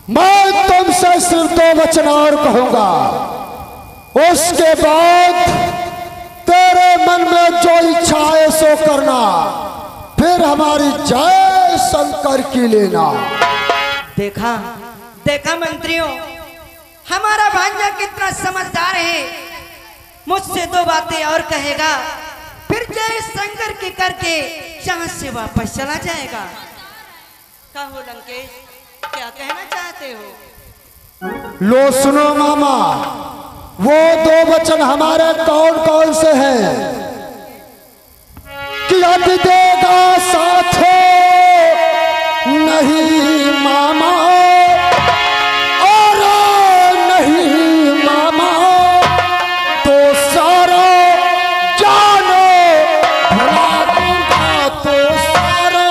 मैं तुमसे सिर्फ दो वचन और कहूंगा, उसके बाद तेरे मन में जो इच्छा है सो करना, फिर हमारी जय शंकर की लेना। देखा देखा मंत्रियों, हमारा भांजा कितना समझदार है। मुझसे दो बातें और कहेगा, फिर जय शंकर के करके यहाँ से वापस चला जाएगा। कहो लंकेश, क्या कहना चाहते हो? लो सुनो मामा, वो दो वचन हमारे कौन कौन से हैं कि यदि देगा साथ नहीं मामा और नहीं मामा, तो सारा जानो भुला दूंगा, तो सारा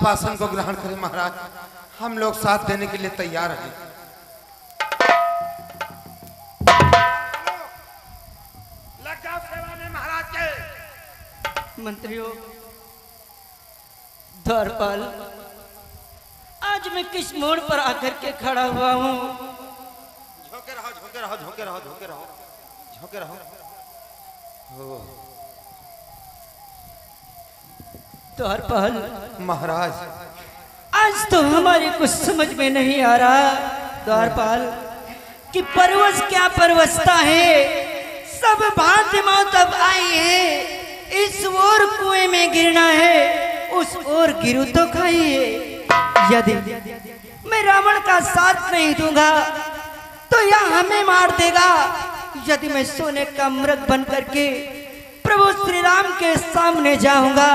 आप आसन को ग्रहण करें महाराज, हम लोग साथ देने के लिए तैयार हैं। लग जाओ सेवा में महाराज के। मंत्रियों, द्वारपाल, आज मैं किस मोड़ पर आकर के खड़ा हुआ हूँ? झोंके रहो, झोंके रहो, झोंके रहो, झोंके रहो, झोंके रहो। द्वारपाल महाराज, आज तो हमारे कुछ समझ में नहीं आ रहा द्वारपाल कि परवश क्या परवशता है। सब भांति मौत अब आई है, इस ओर कुएं में गिरना है, उस ओर गिरू तो खाइए। यदि मैं रावण का साथ नहीं दूंगा तो यह हमें मार देगा। यदि मैं सोने का मृग बन करके प्रभु श्री राम के सामने जाऊंगा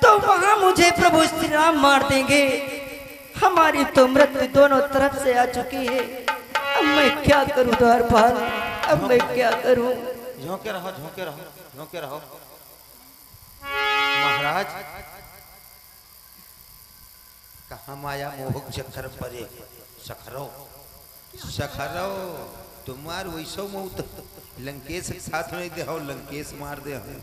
तो वहां मुझे प्रभु श्री राम मार देंगे। हमारी तो मृत्यु दोनों तरफ से आ चुकी है। अब मैं क्या करूं द्वारपाल, अब मैं क्या करूं? झोंके रहो, झोंके रहो, झोंके रहो। महाराज, कहाँ माया मोह चक्कर परे सखरो सखरो, तुम्हार वैसो मौत लंकेश के साथ नहीं दे हो, लंकेश मार दे हो।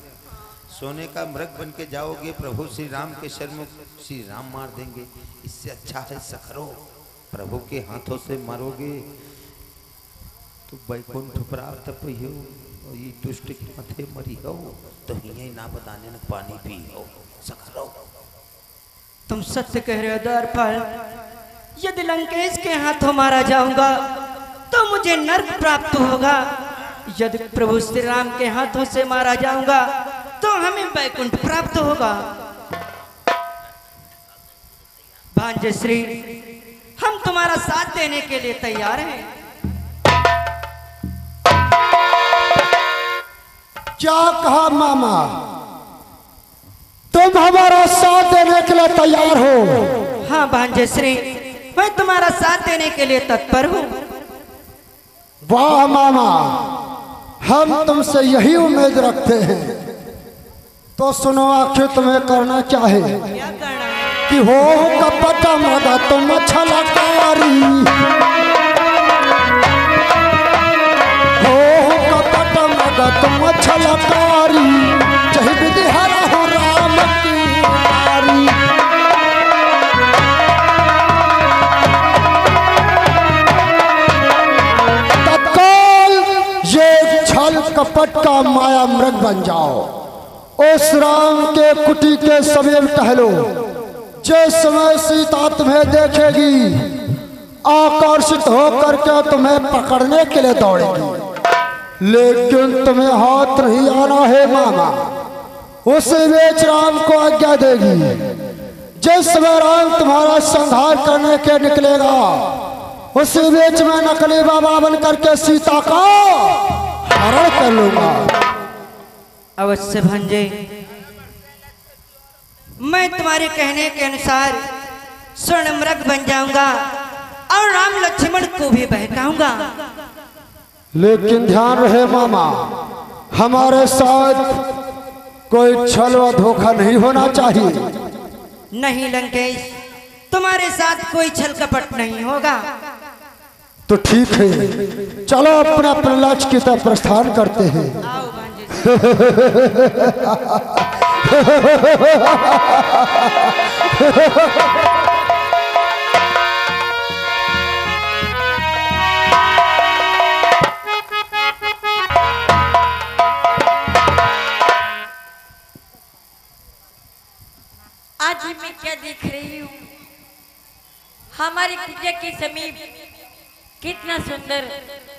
सोने का मृग बन के जाओगे, प्रभु श्री राम के शर्म श्री राम मार देंगे। इससे अच्छा है सखरो, प्रभु के हाथों से मारोगे तो बैकुंठ प्राप्त हो, ये दुष्ट के माथे मरी हो तो हिये ना बताने न पानी पी हो। सखरो, तुम सत्य कह रहे हो द्वारपाल। यदि लंकेश के हाथों मारा जाऊंगा तो मुझे नर्क प्राप्त होगा। यदि प्रभु श्री राम के हाथों से मारा जाऊंगा तो हमें वैकुंठ प्राप्त होगा। भांजे श्री, हम तुम्हारा साथ देने के लिए तैयार हैं। क्या कहा मामा? तुम हमारा साथ देने के लिए तैयार हो? हाँ भांजे श्री, मैं तुम्हारा साथ देने के लिए तत्पर हूँ। वाह मामा, हम तुमसे यही उम्मीद रखते हैं। तो सुनो, आखिर तुम्हें करना क्या है? क्या करना है? कि हो कपट मगा तुम छलकारी, हो कपट मगा तुम छलकारी, चाहे विधि हरा हो राम की नारी। तत्काल ये छल कपट का माया मृग बन जाओ, उस राम के कुटी के समीप टहलो। जिस समय सीता तुम्हें देखेगी, आकर्षित होकर के तुम्हें पकड़ने के लिए दौड़ेगी, लेकिन तुम्हें हाथ नहीं आना है मामा। उसी बीच राम को आज्ञा देगी। जिस समय राम तुम्हारा संहार करने के निकलेगा, उसी बीच में नकली बाबा बन करके सीता का हरण कर लूंगा। अवश्य भांजे, मैं तुम्हारे कहने के अनुसार स्वर्ण मृग बन जाऊंगा और राम लक्ष्मण को भी बहकाऊंगा। लेकिन ध्यान रहे मामा, हमारे साथ कोई छल व धोखा नहीं होना चाहिए। नहीं लंकेश, तुम्हारे साथ कोई छल कपट नहीं होगा। तो ठीक है, चलो अपना अपने लक्ष्य की तरफ प्रस्थान करते हैं। आओ भांजे। आज मैं क्या देख रही हूँ? हमारी कुटिया के समीप कितना सुंदर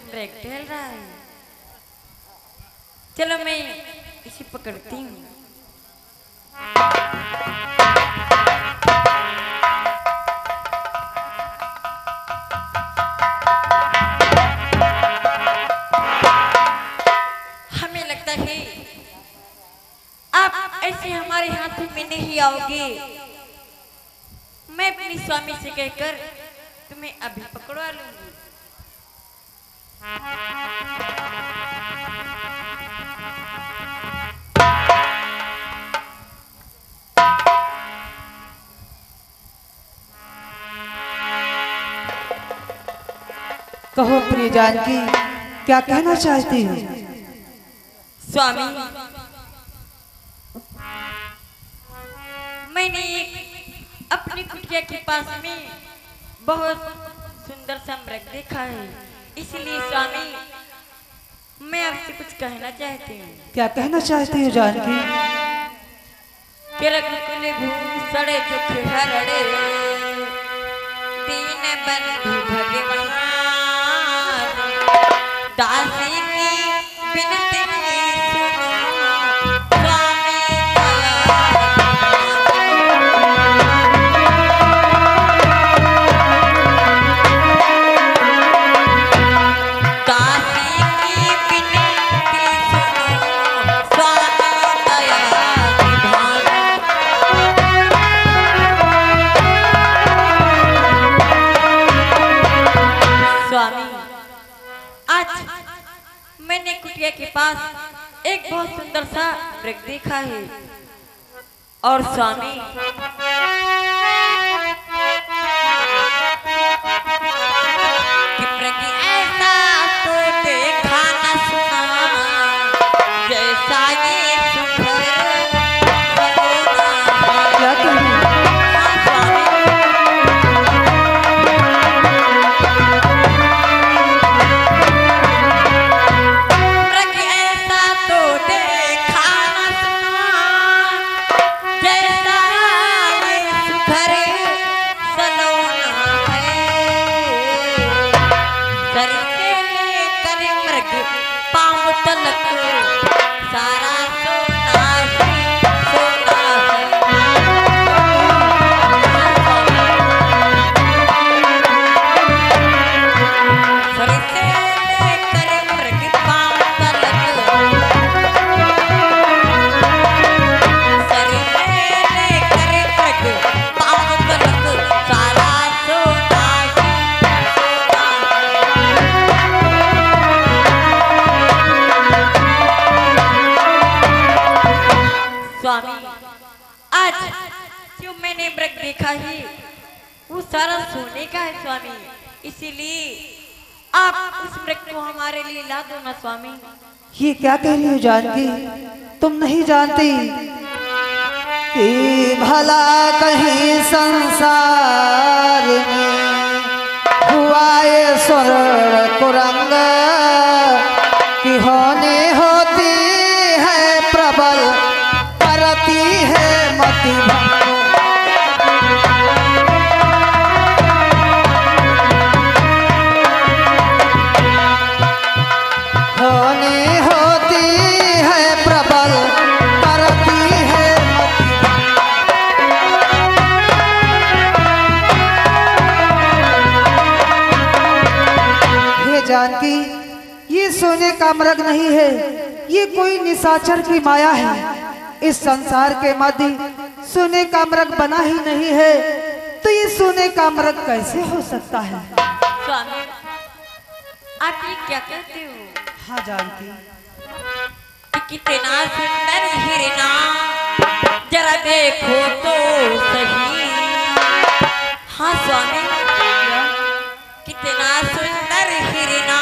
मृग टहल रहा है। चलो मैं इसे पकड़ती हूँ। हमें लगता है आप ऐसे हमारे हाथों में नहीं आओगे। मैं अपने स्वामी से कहकर तुम्हें अभी पकड़वा लूंगी। कहो प्रिय जानकी, क्या कहना चाहती हो? स्वामी, मैंने अपनी कुटिया के पास में बहुत सुंदर सा मृग देखा है, इसलिए स्वामी मैं आपसे कुछ कहना चाहती हूँ। क्या कहना चाहती हो जानकी? कि रघुकुल भूषण दुख हरणे दीन बंधु भगवान दासी की बिनती सुनो स्वामी दासी की बिनती सुनो स्वामी दया स्वामी, आज मैंने कुटिया के पास एक बहुत सुंदर सा मृग देखा है और स्वामी कि मृग ऐसा तो देखा न सुना जैसा ये सुंदर सलोना है। क्या कहना? हाँ, स्वामी मृग ऐसा तो देखा न सुना जैसा ये सुघर सलोना है। सर से लेकर मृग पाँव तलक सारा सोना ही सोना है। सर से लेकर मृग पाँव तलक सर से लेकर मृग पाँव तलक सारा सोना ही सोना है। स्वामी, आज जो मैंने मृग देखा है वो सारा सोने का है स्वामी, इसीलिए आप उस मृग को हमारे लिए ला दो ना स्वामी। ये क्या कह रही हो जानकी? तुम नहीं जानती कि भला कहीं संसार में हुआ ये स्वर्ण कुरंग कि होने होती है प्रबल करती है मति भंग। होने होती है प्रबल करती है मति। हे जानकी, ये सोने का मृग नहीं है, ये कोई निशाचर की माया है। इस संसार के मध्य सोने का मृग बना ही नहीं है, तो ये सोने का मृग कैसे हो सकता है? स्वामी, आप ये क्या कहते हो हाँ जानकी, कि कितना सुंदर हिरना जरा देखो तो सही। हाँ स्वामी, कितना सुंदर हिरना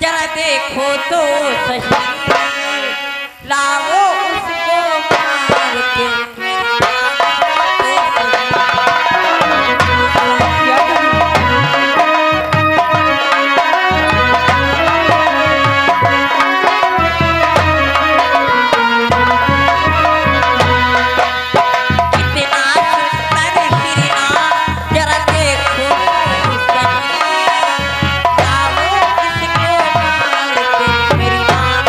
जरा देखो तो सही। लाओ उसको मार के मेरी बात तो सही। क्या कहना? कितना सुंदर हिरना जरा देखो सही। लाओ इसको मार के मेरी बात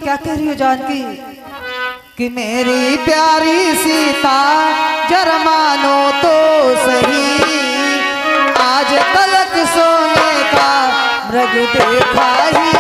क्या कह रही हो जानकी? कि मेरी प्यारी सीता जरा मानो तो सही, आज तलक सोने का मृग देखा ही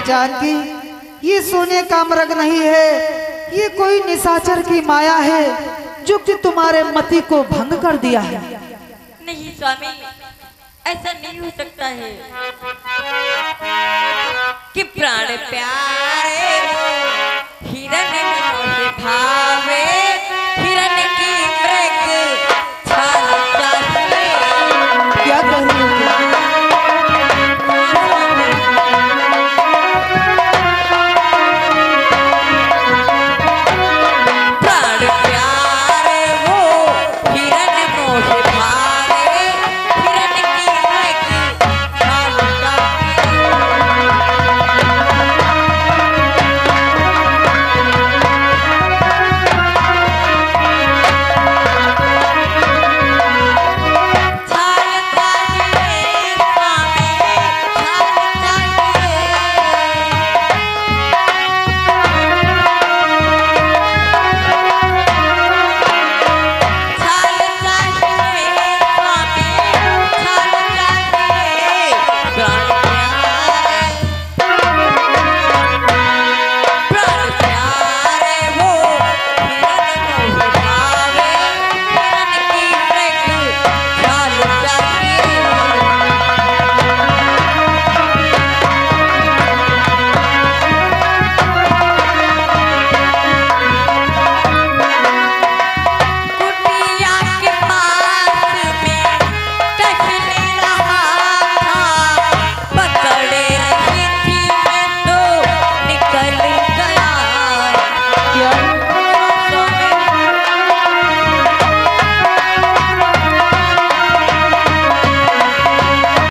जानकी, ये सोने का मृग नहीं है, ये कोई निशाचर की माया है जो कि तुम्हारे मति को भंग कर दिया है। नहीं स्वामी, ऐसा नहीं हो सकता है कि प्राण प्यारे हिरण मोहे भाई